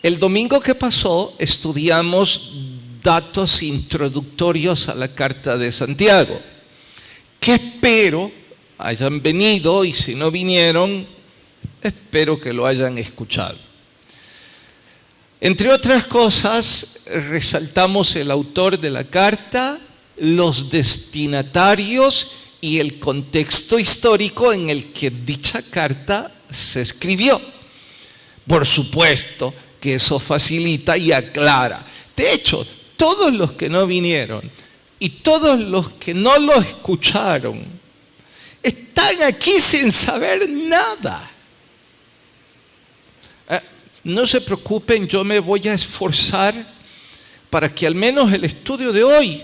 El domingo que pasó estudiamos datos introductorios a la carta de Santiago, que espero hayan venido, y si no vinieron, espero que lo hayan escuchado. Entre otras cosas, resaltamos el autor de la carta, los destinatarios y el contexto histórico en el que dicha carta se escribió. Por supuesto que eso facilita y aclara. De hecho, todos los que no vinieron y todos los que no lo escucharon están aquí sin saber nada. No se preocupen, yo me voy a esforzar para que al menos el estudio de hoy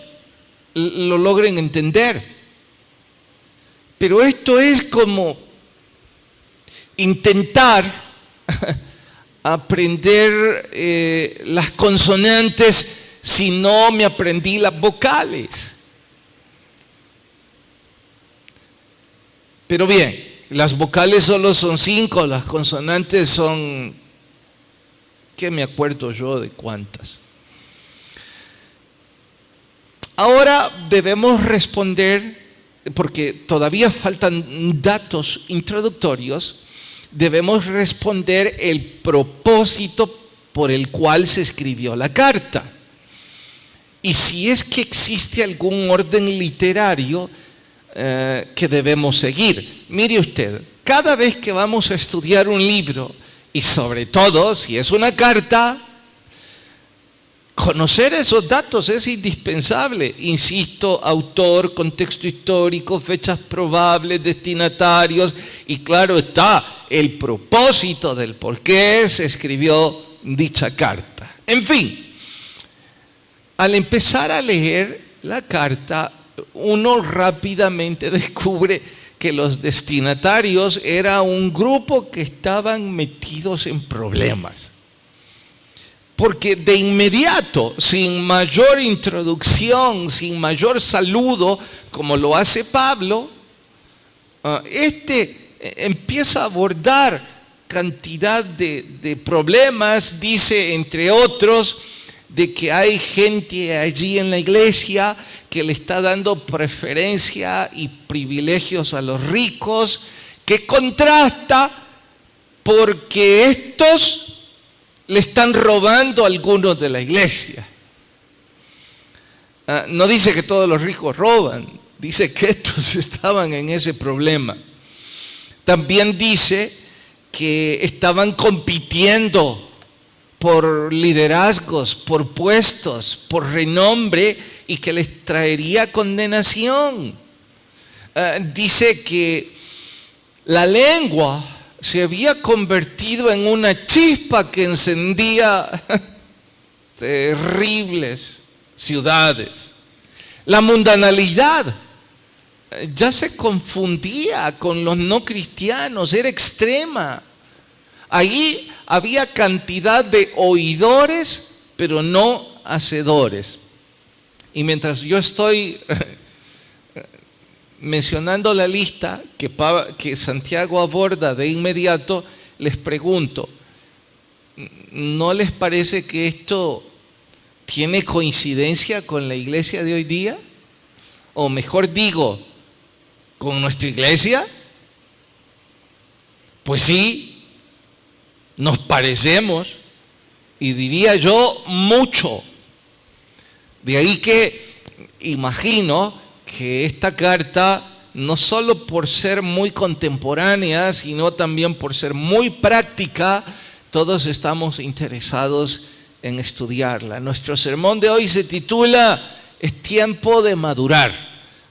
lo logren entender. Pero esto es como intentar aprender las consonantes si no me aprendí las vocales. Pero bien, las vocales solo son 5, las consonantes son, ¿qué me acuerdo yo de cuántas? Ahora debemos responder, porque todavía faltan datos introductorios, debemos responder el propósito por el cual se escribió la carta. Y si es que existe algún orden literario que debemos seguir. Mire usted, cada vez que vamos a estudiar un libro, y sobre todo si es una carta, conocer esos datos es indispensable. Insisto, autor, contexto histórico, fechas probables, destinatarios y claro está, el propósito del por qué se escribió dicha carta. En fin, al empezar a leer la carta, uno rápidamente descubre que los destinatarios era un grupo que estaban metidos en problemas. Porque de inmediato, sin mayor introducción, sin mayor saludo, como lo hace Pablo, empieza a abordar cantidad de problemas, dice entre otros, de que hay gente allí en la iglesia que le está dando preferencia y privilegios a los ricos, que contrasta porque estos le están robando a algunos de la iglesia. No dice que todos los ricos roban, dice que estos estaban en ese problema. También dice que estaban compitiendo por liderazgos, por puestos, por renombre y que les traería condenación. Dice que la lengua se había convertido en una chispa que encendía terribles ciudades. La mundanalidad ya se confundía con los no cristianos, era extrema. Allí había cantidad de oidores, pero no hacedores. Y mientras yo estoy mencionando la lista que Santiago aborda de inmediato, les pregunto, ¿no les parece que esto tiene coincidencia con la iglesia de hoy día? O mejor digo, ¿con nuestra iglesia? Pues sí, nos parecemos, y diría yo mucho. De ahí que imagino que esta carta, no solo por ser muy contemporánea, sino también por ser muy práctica, todos estamos interesados en estudiarla. Nuestro sermón de hoy se titula Es tiempo de madurar.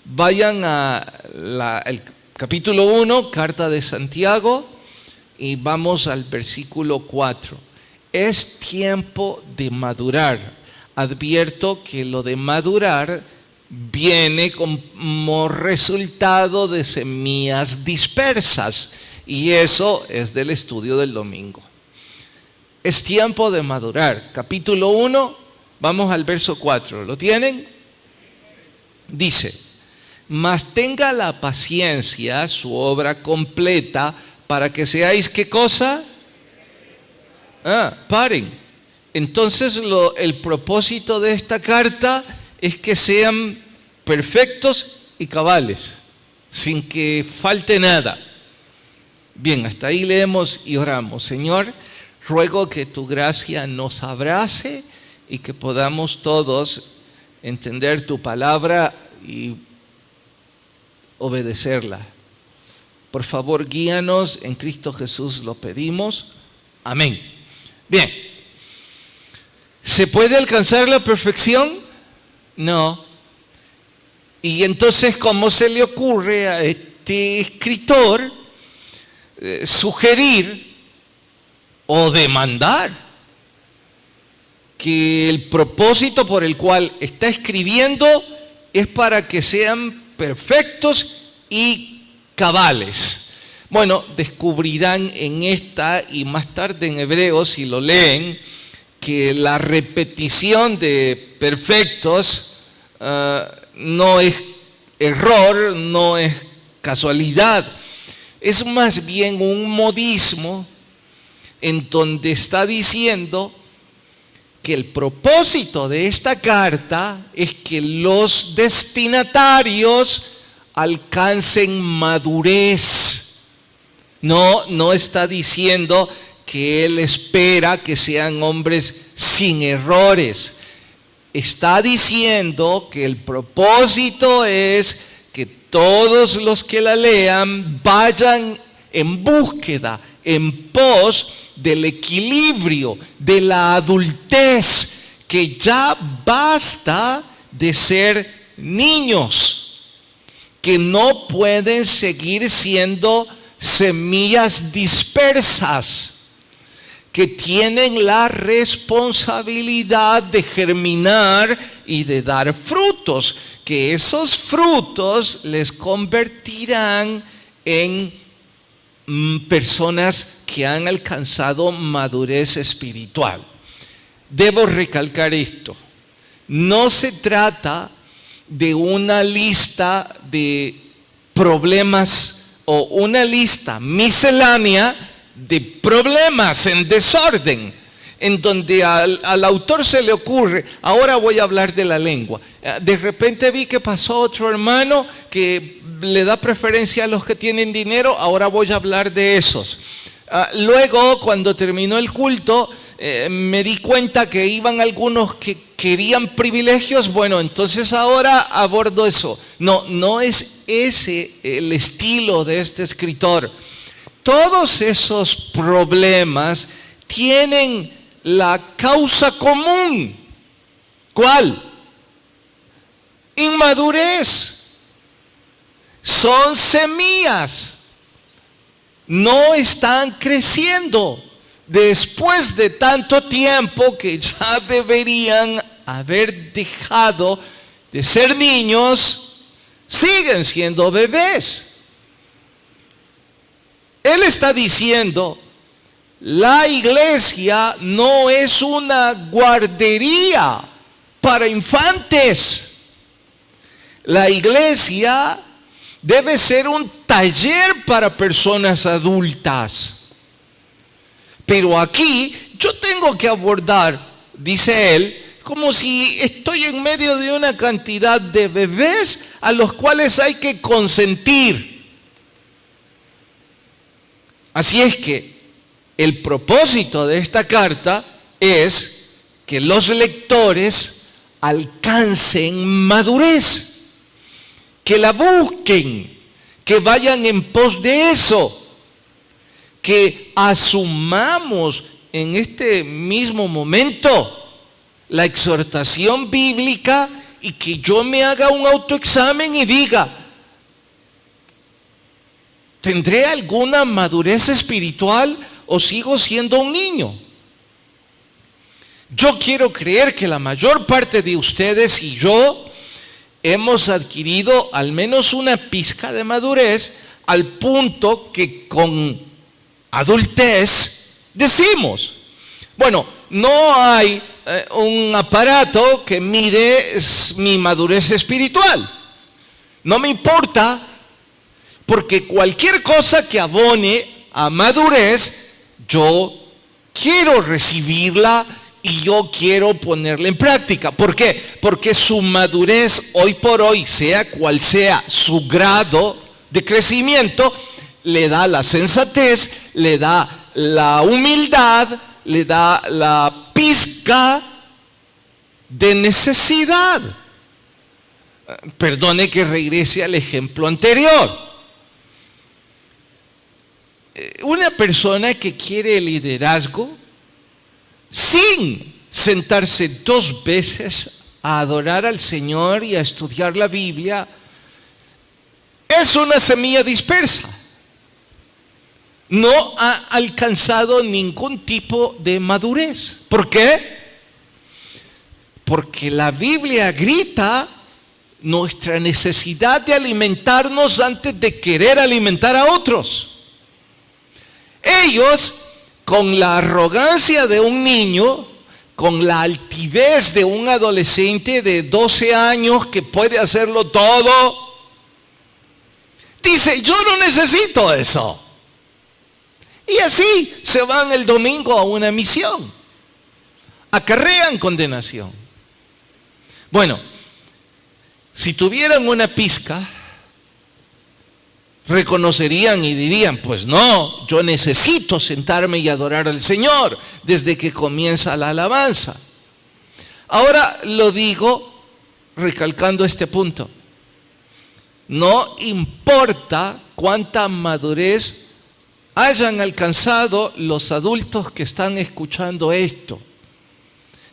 Vayan al capítulo 1, carta de Santiago, y vamos al versículo 4. Es tiempo de madurar. Advierto que lo de madurar viene como resultado de semillas dispersas, y eso es del estudio del domingo. Es tiempo de madurar. Capítulo 1, vamos al verso 4. ¿Lo tienen? Dice: mas tenga la paciencia su obra completa, para que seáis, ¿qué cosa? Paren. entonces el propósito de esta carta es que sean perfectos y cabales, sin que falte nada. Bien, hasta ahí leemos y oramos. Señor, ruego que tu gracia nos abrace y que podamos todos entender tu palabra y obedecerla. Por favor, guíanos, en Cristo Jesús lo pedimos. Amén. Bien, ¿se puede alcanzar la perfección? No. Y entonces, ¿cómo se le ocurre a este escritor sugerir o demandar que el propósito por el cual está escribiendo es para que sean perfectos y cabales? Bueno, descubrirán en esta y más tarde en Hebreos, si lo leen, que la repetición de perfectos no es error, no es casualidad. Es más bien un modismo en donde está diciendo que el propósito de esta carta es que los destinatarios alcancen madurez. No está diciendo que él espera que sean hombres sin errores. Está diciendo que el propósito es que todos los que la lean vayan en búsqueda, en pos del equilibrio, de la adultez, que ya basta de ser niños, que no pueden seguir siendo semillas dispersas, que tienen la responsabilidad de germinar y de dar frutos, que esos frutos les convertirán en personas que han alcanzado madurez espiritual. Debo recalcar esto: no se trata de una lista de problemas o una lista miscelánea de problemas en desorden, en donde al autor se le ocurre, ahora voy a hablar de la lengua. De repente vi que pasó otro hermano que le da preferencia a los que tienen dinero, ahora voy a hablar de esos. Luego, cuando terminó el culto, me di cuenta que iban algunos que querían privilegios. Bueno, entonces ahora abordo eso. No es ese el estilo de este escritor. Todos esos problemas tienen la causa común. ¿Cuál? Inmadurez. Son semillas. No están creciendo después de tanto tiempo que ya deberían haber dejado de ser niños. Siguen siendo bebés. Él está diciendo, la iglesia no es una guardería para infantes. La iglesia debe ser un taller para personas adultas. Pero aquí yo tengo que abordar, dice él, como si estoy en medio de una cantidad de bebés a los cuales hay que consentir. Así es que el propósito de esta carta es que los lectores alcancen madurez, que la busquen, que vayan en pos de eso, que asumamos en este mismo momento la exhortación bíblica y que yo me haga un autoexamen y diga, ¿tendré alguna madurez espiritual o sigo siendo un niño? Yo quiero creer que la mayor parte de ustedes y yo hemos adquirido al menos una pizca de madurez, al punto que con adultez decimos, bueno, no hay un aparato que mide mi madurez espiritual. No me importa, porque cualquier cosa que abone a madurez, yo quiero recibirla, y yo quiero ponerla en práctica. ¿Por qué? Porque su madurez hoy por hoy, sea cual sea su grado de crecimiento, le da la sensatez, le da la humildad, le da la pizca de necesidad. Perdone que regrese al ejemplo anterior. Una persona que quiere liderazgo, sin sentarse 2 veces a adorar al Señor y a estudiar la Biblia, es una semilla dispersa. No ha alcanzado ningún tipo de madurez. ¿Por qué? Porque la Biblia grita nuestra necesidad de alimentarnos antes de querer alimentar a otros. Ellos, con la arrogancia de un niño, con la altivez de un adolescente de 12 años que puede hacerlo todo, dice, yo no necesito eso. Y así se van el domingo a una misión. Acarrean condenación. Bueno, si tuvieran una pizca, reconocerían y dirían, pues no, yo necesito sentarme y adorar al Señor desde que comienza la alabanza. Ahora lo digo recalcando este punto. No importa cuánta madurez hayan alcanzado los adultos que están escuchando esto.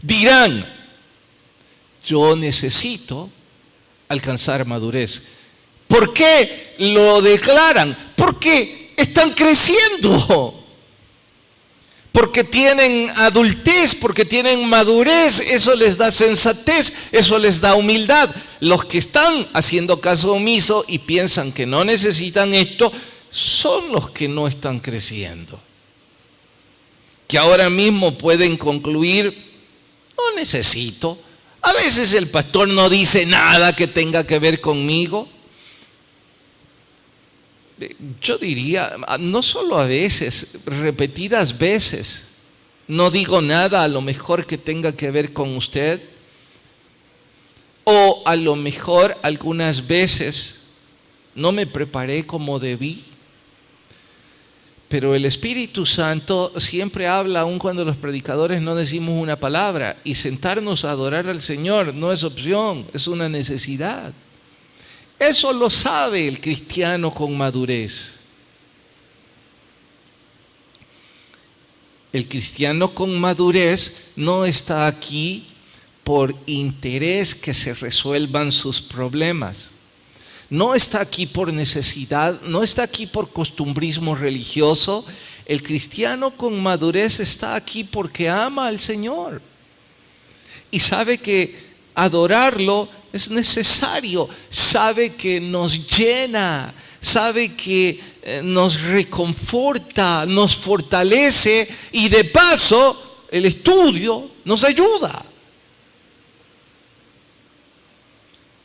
Dirán, yo necesito alcanzar madurez. ¿Por qué lo declaran? Porque están creciendo. Porque tienen adultez, porque tienen madurez, eso les da sensatez, eso les da humildad. Los que están haciendo caso omiso y piensan que no necesitan esto, son los que no están creciendo. Que ahora mismo pueden concluir, no necesito. A veces el pastor no dice nada que tenga que ver conmigo. Yo diría, no solo a veces, repetidas veces. No digo nada a lo mejor que tenga que ver con usted. O a lo mejor algunas veces no me preparé como debí. Pero el Espíritu Santo siempre habla, aun cuando los predicadores no decimos una palabra. Y sentarnos a adorar al Señor no es opción, es una necesidad. Eso lo sabe el cristiano con madurez. El cristiano con madurez no está aquí por interés que se resuelvan sus problemas. No está aquí por necesidad, no está aquí por costumbrismo religioso. El cristiano con madurez está aquí porque ama al Señor. Y sabe que adorarlo es necesario. Sabe que nos llena, sabe que nos reconforta, nos fortalece y de paso el estudio nos ayuda.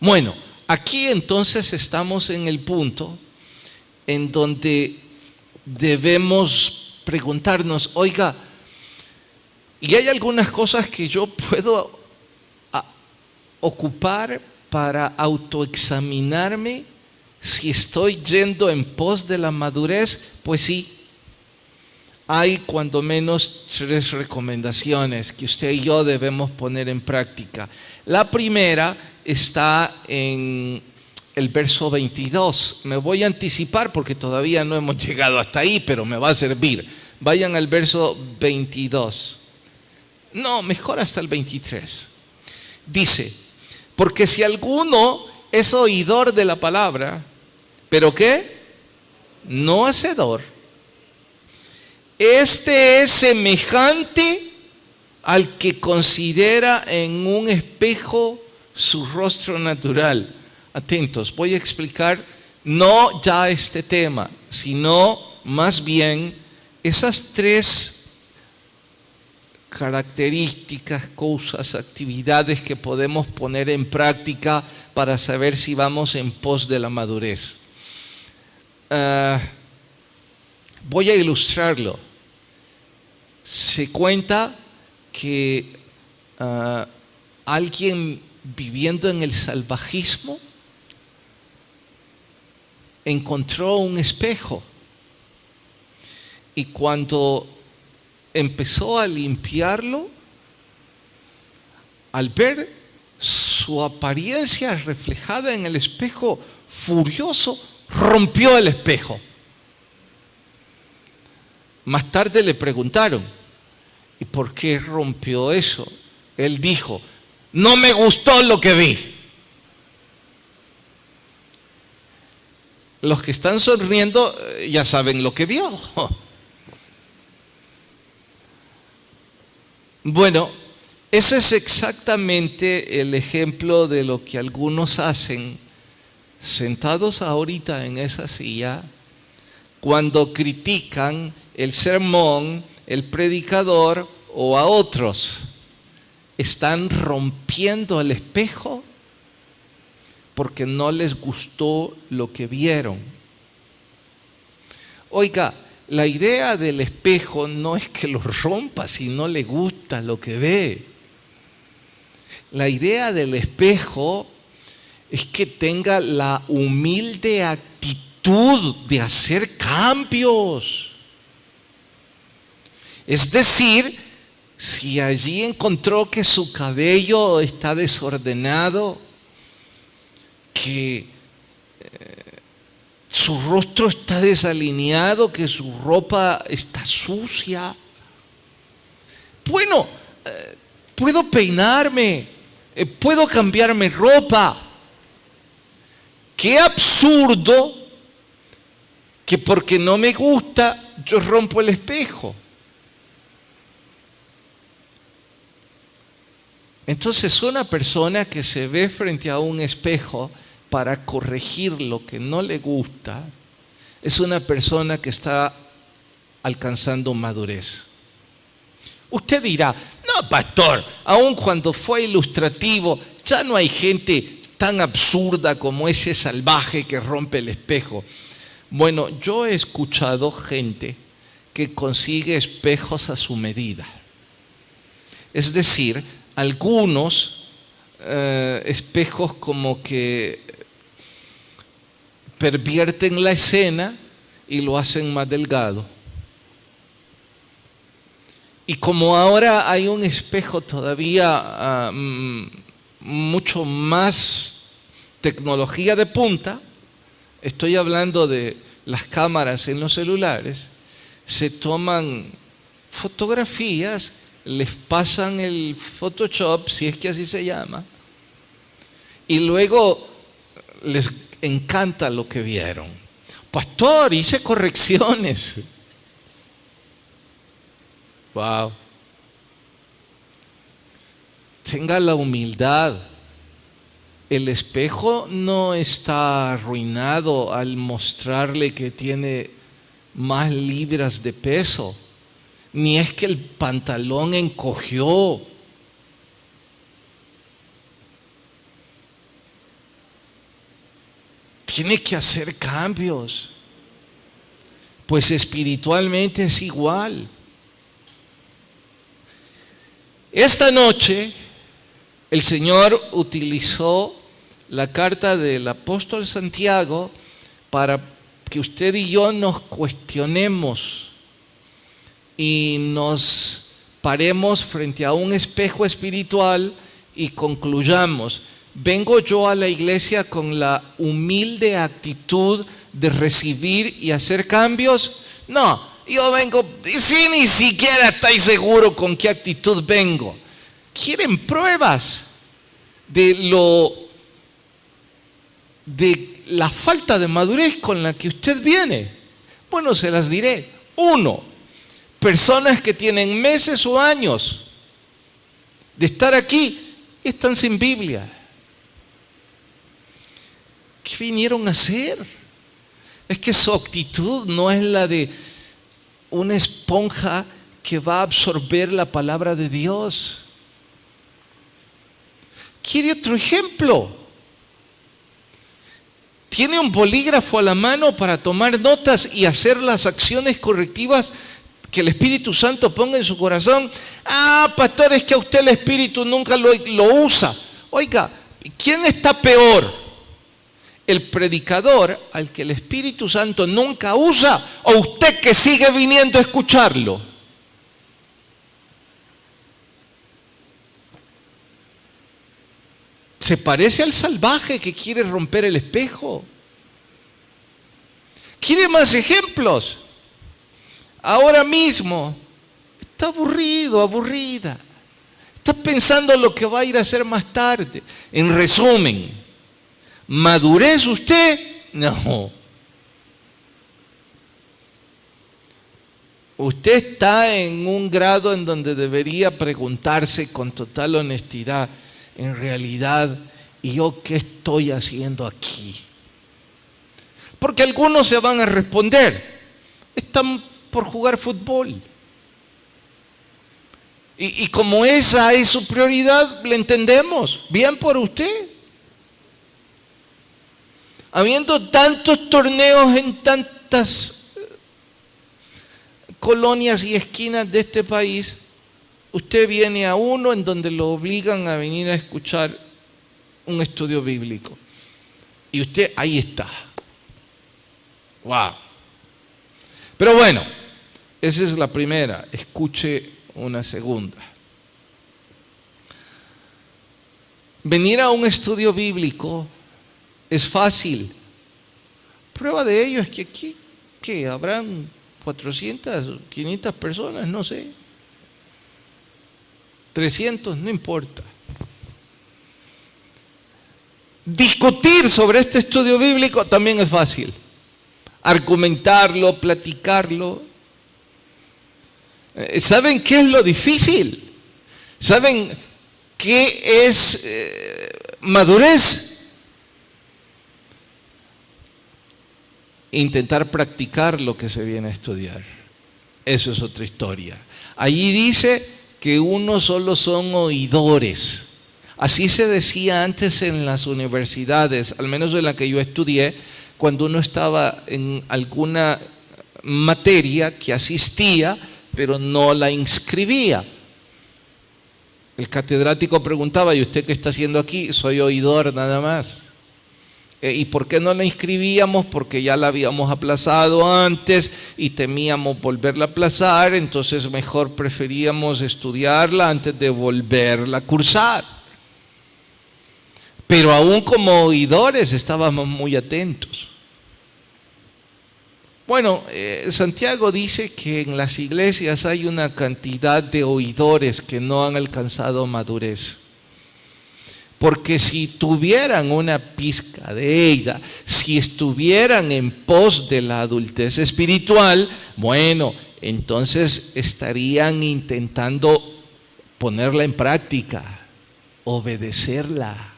Bueno, aquí entonces estamos en el punto en donde debemos preguntarnos, oiga, y hay algunas cosas que yo puedo ocupar para autoexaminarme si estoy yendo en pos de la madurez. Pues sí, hay cuando menos 3 recomendaciones que usted y yo debemos poner en práctica. La primera está en el verso 22. Me voy a anticipar porque todavía no hemos llegado hasta ahí, pero me va a servir. Vayan al verso 22. No, mejor hasta el 23. Dice, porque si alguno es oidor de la palabra, ¿pero qué? No hacedor. Este es semejante al que considera en un espejo su rostro natural. Atentos, voy a explicar no ya este tema, sino más bien esas 3 características, cosas, actividades que podemos poner en práctica para saber si vamos en pos de la madurez. Voy a ilustrarlo. Se cuenta que alguien viviendo en el salvajismo encontró un espejo y cuando empezó a limpiarlo, al ver su apariencia reflejada en el espejo, furioso, rompió el espejo. Más tarde le preguntaron, ¿y por qué rompió eso? Él dijo, no me gustó lo que vi. Los que están sonriendo ya saben lo que vio. Bueno, ese es exactamente el ejemplo de lo que algunos hacen sentados ahorita en esa silla cuando critican el sermón, el predicador o a otros. Están rompiendo el espejo porque no les gustó lo que vieron. Oiga, la idea del espejo no es que lo rompa si no le gusta lo que ve. La idea del espejo es que tenga la humilde actitud de hacer cambios. Es decir, si allí encontró que su cabello está desordenado, que su rostro está desalineado, que su ropa está sucia, bueno, puedo peinarme, puedo cambiarme ropa. Qué absurdo que porque no me gusta yo rompo el espejo. Entonces una persona que se ve frente a un espejo para corregir lo que no le gusta es una persona que está alcanzando madurez. Usted dirá, no, pastor, aun cuando fue ilustrativo, ya no hay gente tan absurda como ese salvaje que rompe el espejo. Bueno, yo he escuchado gente que consigue espejos a su medida. Es decir, algunos espejos como que pervierten la escena y lo hacen más delgado. Y como ahora hay un espejo todavía mucho más tecnología de punta, estoy hablando de las cámaras en los celulares, se toman fotografías, les pasan el Photoshop, si es que así se llama, y luego les encanta lo que vieron. Pastor, hice correcciones. Wow. Tenga la humildad. El espejo no está arruinado al mostrarle que tiene más libras de peso, ni es que el pantalón encogió. Tiene que hacer cambios, pues espiritualmente es igual. Esta noche el Señor utilizó la carta del apóstol Santiago para que usted y yo nos cuestionemos y nos paremos frente a un espejo espiritual y concluyamos: ¿vengo yo a la iglesia con la humilde actitud de recibir y hacer cambios? No, yo vengo, si ni siquiera estoy seguro con qué actitud vengo. ¿Quieren pruebas de la falta de madurez con la que usted viene? Bueno, se las diré. 1, personas que tienen meses o años de estar aquí y están sin Biblia. ¿Qué vinieron a hacer? Es que su actitud no es la de una esponja que va a absorber la palabra de Dios. ¿Quiere otro ejemplo? ¿Tiene un bolígrafo a la mano para tomar notas y hacer las acciones correctivas que el Espíritu Santo ponga en su corazón, pastor, es que a usted el Espíritu nunca lo usa. Oiga, ¿quién está peor? ¿El predicador al que el Espíritu Santo nunca usa o usted que sigue viniendo a escucharlo? Se parece al salvaje que quiere romper el espejo. ¿Quiere más ejemplos? Ahora mismo está aburrido, aburrida. Está pensando lo que va a ir a hacer más tarde. En resumen, ¿madurez usted? No. Usted está en un grado en donde debería preguntarse con total honestidad, en realidad, ¿y yo qué estoy haciendo aquí? Porque algunos se van a responder, están por jugar fútbol. Y como esa es su prioridad, le entendemos, bien por usted. Habiendo tantos torneos en tantas colonias y esquinas de este país, usted viene a uno en donde lo obligan a venir a escuchar un estudio bíblico. Y usted ahí está. ¡Wow! Pero bueno, esa es la primera. Escuche una segunda. Venir a un estudio bíblico es fácil. Prueba de ello es que aquí, ¿qué? Habrán 400, 500 personas, no sé. 300, no importa. Discutir sobre este estudio bíblico también es fácil. Argumentarlo, platicarlo. ¿Saben qué es lo difícil? ¿Saben qué es madurez? Intentar practicar lo que se viene a estudiar. Eso es otra historia. Allí dice que unos solo son oidores. Así se decía antes en las universidades, al menos en la que yo estudié, cuando uno estaba en alguna materia que asistía, pero no la inscribía. El catedrático preguntaba, ¿y usted qué está haciendo aquí? Soy oidor nada más. ¿Y por qué no la inscribíamos? Porque ya la habíamos aplazado antes y temíamos volverla a aplazar, entonces mejor preferíamos estudiarla antes de volverla a cursar. Pero aún como oidores estábamos muy atentos. Bueno, Santiago dice que en las iglesias hay una cantidad de oidores que no han alcanzado madurez. Porque si tuvieran una pizca de ella, si estuvieran en pos de la adultez espiritual, bueno, entonces estarían intentando ponerla en práctica, obedecerla.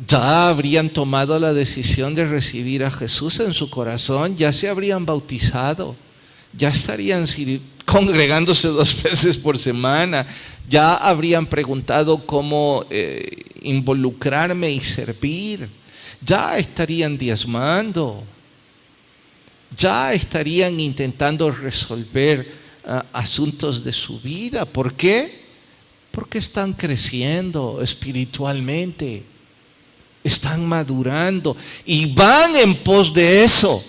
Ya habrían tomado la decisión de recibir a Jesús en su corazón, ya se habrían bautizado, ya estarían congregándose 2 veces por semana, ya habrían preguntado cómo involucrarme y servir, ya estarían diezmando, ya estarían intentando resolver asuntos de su vida. ¿Por qué? Porque están creciendo espiritualmente, están madurando y van en pos de eso.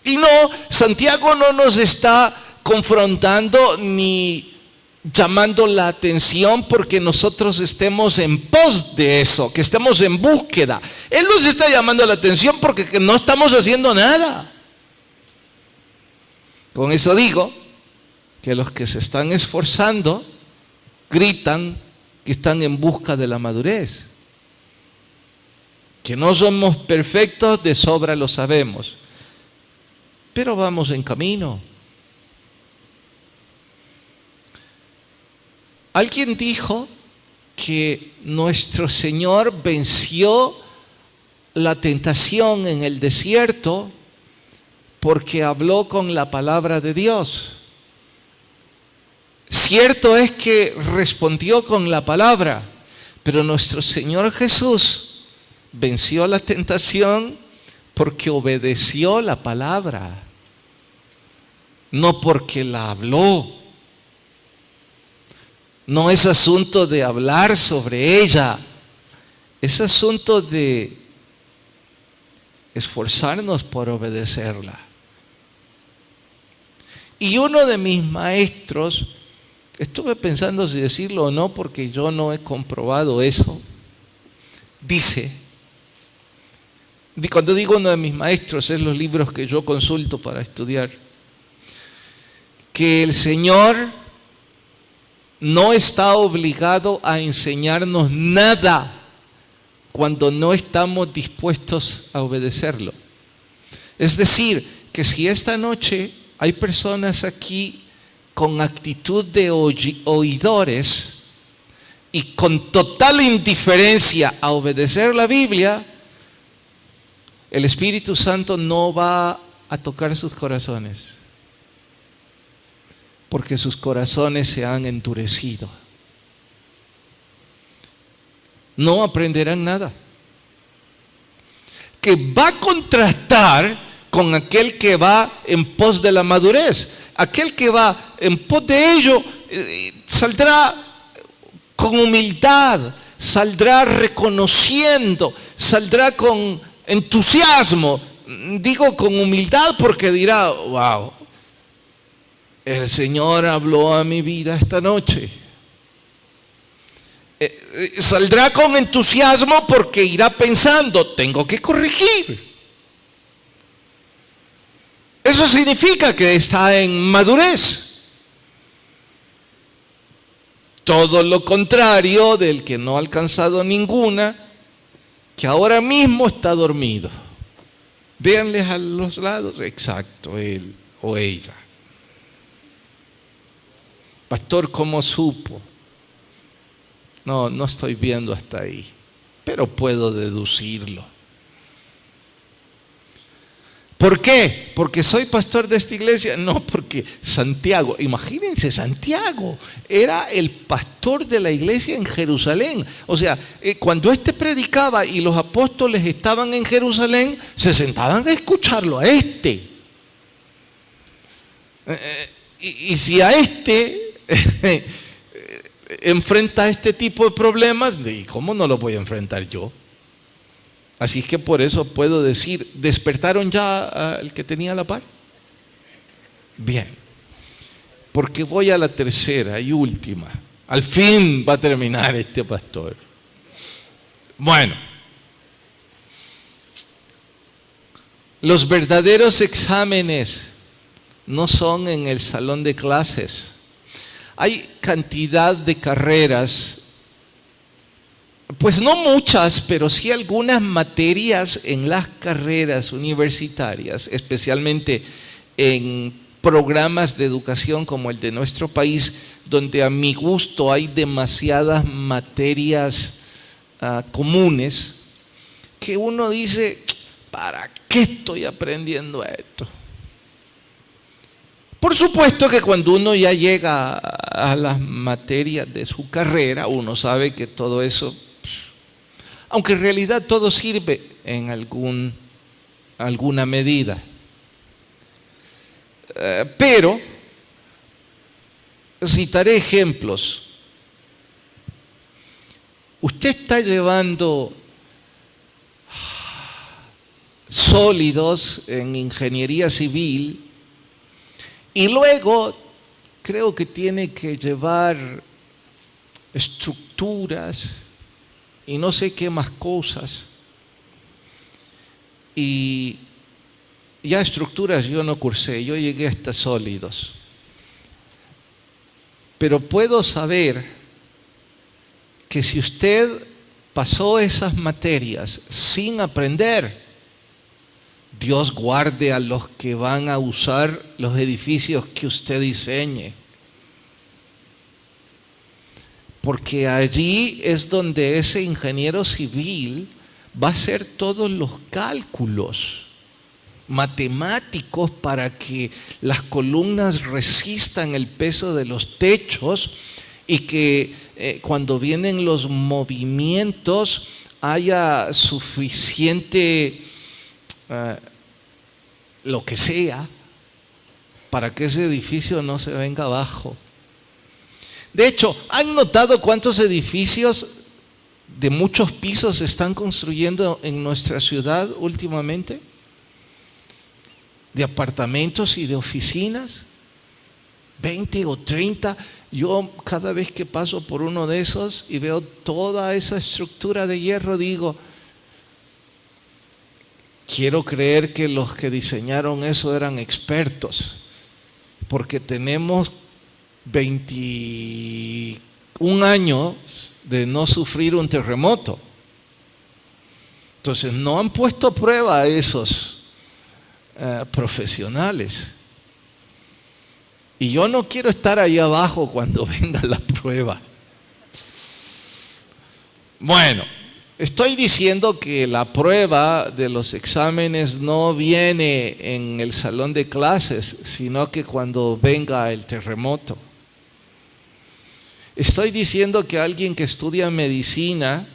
Y no, Santiago no nos está confrontando ni llamando la atención porque nosotros estemos en pos de eso, que estemos en búsqueda. Él nos está llamando la atención porque no estamos haciendo nada. Con eso digo que los que se están esforzando gritan que están en busca de la madurez. Que no somos perfectos, de sobra lo sabemos, pero vamos en camino. Alguien dijo que nuestro Señor venció la tentación en el desierto porque habló con la palabra de Dios. Cierto es que respondió con la palabra, pero nuestro Señor Jesús venció la tentación porque obedeció la palabra, no porque la habló. No es asunto de hablar sobre ella, es asunto de esforzarnos por obedecerla. Y uno de mis maestros, estuve pensando si decirlo o no porque yo no he comprobado eso, dice, cuando digo uno de mis maestros, es los libros que yo consulto para estudiar, que el Señor no está obligado a enseñarnos nada cuando no estamos dispuestos a obedecerlo. Es decir, que si esta noche hay personas aquí con actitud de oidores y con total indiferencia a obedecer la Biblia, el Espíritu Santo no va a tocar sus corazones, porque sus corazones se han endurecido. No aprenderán nada. Que va a contrastar con aquel que va en pos de la madurez. Aquel que va en pos de ello saldrá con humildad, saldrá reconociendo, saldrá con entusiasmo. Digo con humildad porque dirá, wow, el Señor habló a mi vida esta noche. Saldrá con entusiasmo porque irá pensando, tengo que corregir. Eso significa que está en madurez. Todo lo contrario del que no ha alcanzado ninguna, que ahora mismo está dormido. Véanles a los lados, exacto, él o ella. Pastor, ¿cómo supo? No estoy viendo hasta ahí, pero puedo deducirlo. ¿Por qué? ¿Porque soy pastor de esta iglesia? No, porque Santiago, imagínense, Santiago era el pastor de la iglesia en Jerusalén. O sea, cuando éste predicaba y los apóstoles estaban en Jerusalén, se sentaban a escucharlo a este. Y si a este enfrenta este tipo de problemas, ¿cómo no lo voy a enfrentar yo? Así es que por eso puedo decir, ¿despertaron ya al que tenía la par? Bien, porque voy a la tercera y última. Al fin va a terminar este pastor. Bueno, los verdaderos exámenes no son en el salón de clases. Hay cantidad de carreras, pues no muchas, pero sí algunas materias en las carreras universitarias, especialmente en programas de educación como el de nuestro país, donde a mi gusto hay demasiadas materias comunes, que uno dice, ¿para qué estoy aprendiendo esto? Por supuesto que cuando uno ya llega a las materias de su carrera, uno sabe que todo eso, aunque en realidad todo sirve en alguna medida. Pero citaré ejemplos. Usted está llevando sólidos en ingeniería civil y luego creo que tiene que llevar estructuras y no sé qué más cosas. Y ya estructuras yo no cursé, yo llegué hasta sólidos. Pero puedo saber que si usted pasó esas materias sin aprender, Dios guarde a los que van a usar los edificios que usted diseñe. Porque allí es donde ese ingeniero civil va a hacer todos los cálculos matemáticos para que las columnas resistan el peso de los techos y que cuando vienen los movimientos haya suficiente lo que sea, para que ese edificio no se venga abajo. De hecho, ¿han notado cuántos edificios de muchos pisos se están construyendo en nuestra ciudad últimamente? De apartamentos y de oficinas, 20 o 30. Yo cada vez que paso por uno de esos y veo toda esa estructura de hierro, digo, quiero creer que los que diseñaron eso eran expertos, porque tenemos 21 años de no sufrir un terremoto. Entonces no han puesto a prueba a esos profesionales. Y yo no quiero estar ahí abajo cuando venga la prueba. Bueno, estoy diciendo que la prueba de los exámenes no viene en el salón de clases, sino que cuando venga el terremoto. Estoy diciendo que alguien que estudia medicina,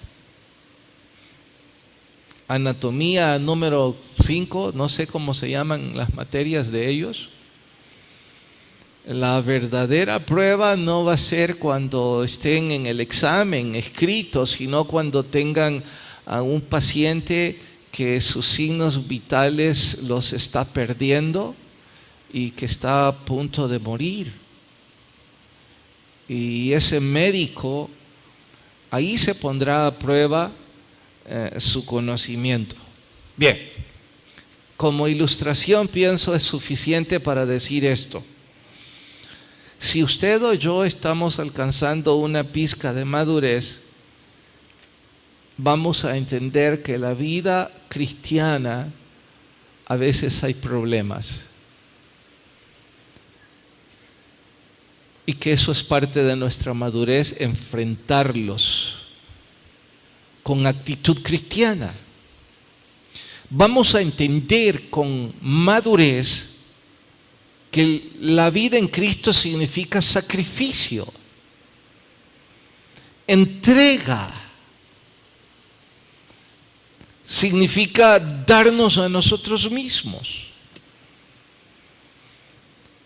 anatomía número 5, no sé cómo se llaman las materias de ellos, la verdadera prueba no va a ser cuando estén en el examen escrito, sino cuando tengan a un paciente que sus signos vitales los está perdiendo y que está a punto de morir. Y ese médico, ahí se pondrá a prueba su conocimiento. Bien, como ilustración pienso es suficiente para decir esto. Si usted o yo estamos alcanzando una pizca de madurez, vamos a entender que la vida cristiana a veces hay problemas. Y que eso es parte de nuestra madurez, enfrentarlos con actitud cristiana. Vamos a entender con madurez que la vida en Cristo significa sacrificio, entrega, significa darnos a nosotros mismos.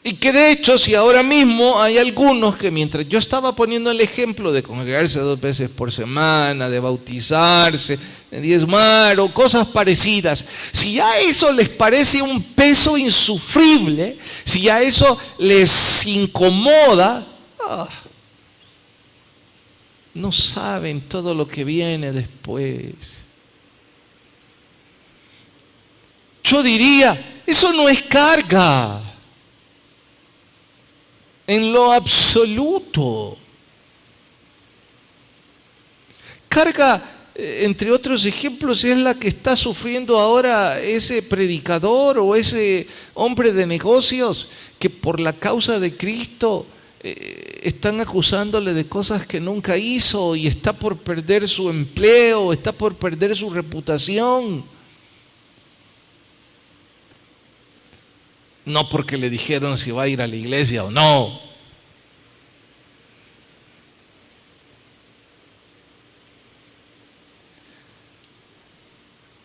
Y que de hecho, si ahora mismo hay algunos que mientras yo estaba poniendo el ejemplo de congregarse 2 veces por semana, de bautizarse, de diezmar o cosas parecidas, si ya eso les parece un peso insufrible, si ya eso les incomoda, no saben todo lo que viene después. Yo diría, eso no es carga. En lo absoluto. Carga, entre otros ejemplos, es la que está sufriendo ahora ese predicador o ese hombre de negocios que por la causa de Cristo están acusándole de cosas que nunca hizo y está por perder su empleo, está por perder su reputación. No porque le dijeron si va a ir a la iglesia o no.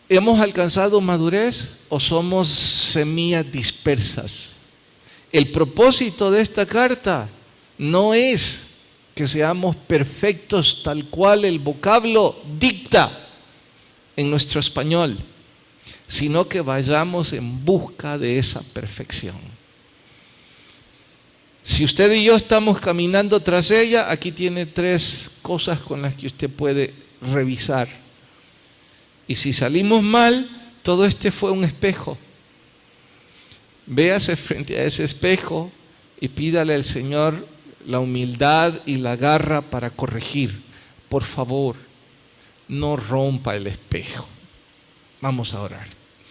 ¿Hemos alcanzado madurez o somos semillas dispersas? El propósito de esta carta no es que seamos perfectos tal cual el vocablo dicta en nuestro español, sino que vayamos en busca de esa perfección. Si usted y yo estamos caminando tras ella, aquí tiene 3 cosas con las que usted puede revisar. Y si salimos mal, todo fue un espejo. Véase frente a ese espejo y pídale al Señor la humildad y la garra para corregir. Por favor, no rompa el espejo. Vamos a orar.